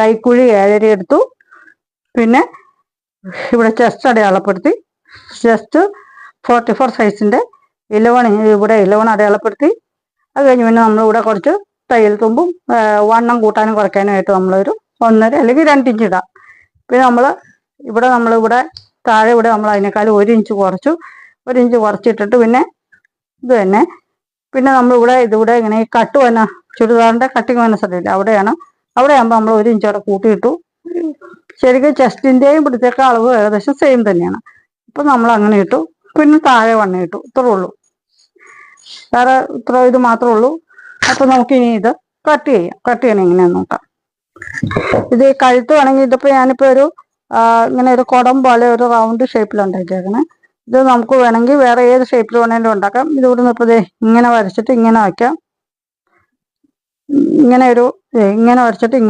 കൈക്കുഴി 7.5 എടുത്തു. പിന്നെ ഇവിടെ ചെസ്റ്റ് അടയാളപ്പെടുത്തി. ചെസ്റ്റ് 44 സൈസിൻ്റെ 11 ഇവിടെ 11 അടയാളപ്പെടുത്തി. അത് കഴിഞ്ഞ് പിന്നെ നമ്മളിവിടെ കുറച്ച് തയ്യൽ തുമ്പും വണ്ണം കൂട്ടാനും കുറയ്ക്കാനുമായിട്ട് നമ്മളൊരു 1.5 അല്ലെങ്കിൽ 2 ഇഞ്ച് ഇടാം. പിന്നെ നമ്മളിവിടെ താഴെ ഇവിടെ നമ്മൾ അതിനേക്കാളും 1 ഇഞ്ച് കുറച്ചു. 1 ഇഞ്ച് കുറച്ചിട്ടിട്ട് പിന്നെ ഇത് തന്നെ പിന്നെ നമ്മളിവിടെ ഇങ്ങനെ ഈ കട്ട് വന്ന ചുരിദാറിൻ്റെ കട്ടിങ് വന്ന സ്ഥലമില്ല, അവിടെ ആകുമ്പോൾ നമ്മൾ 1 ഇഞ്ച് അവിടെ കൂട്ടിയിട്ടു. ശരിക്കും ചെസ്റ്റിൻ്റെയും പിടിച്ചേക്ക അളവ് ഏകദേശം സെയിം തന്നെയാണ്. അപ്പം നമ്മൾ അങ്ങനെ ഇട്ടു. പിന്നെ താഴെ വണ്ണം ഇട്ടു. ഇത്രേ ഉള്ളൂ, വേറെ ഇത് മാത്രമേ ഉള്ളൂ. അപ്പം നമുക്കിനി ഇത് കട്ട് ചെയ്യണം എങ്ങനെയാണെന്ന് നോക്കാം. ഇത് കഴുത്ത് വേണമെങ്കിൽ ഇതിപ്പോൾ ഞാനിപ്പോൾ ഇങ്ങനെ ഒരു കുടം പോലെ ഒരു റൗണ്ട് ഷേപ്പിലുണ്ടാക്കിയേക്കണേ. ഇത് നമുക്ക് വേണമെങ്കിൽ വേറെ ഏത് ഷേപ്പിൽ വേണമെങ്കിലും ഉണ്ടാക്കാം. ഇത് ഇവിടെ നിന്ന് ഇപ്പോൾ ഇങ്ങനെ വരച്ചിട്ട് ഇങ്ങനെ വയ്ക്കാം. ഇങ്ങനെ വരച്ചിട്ട്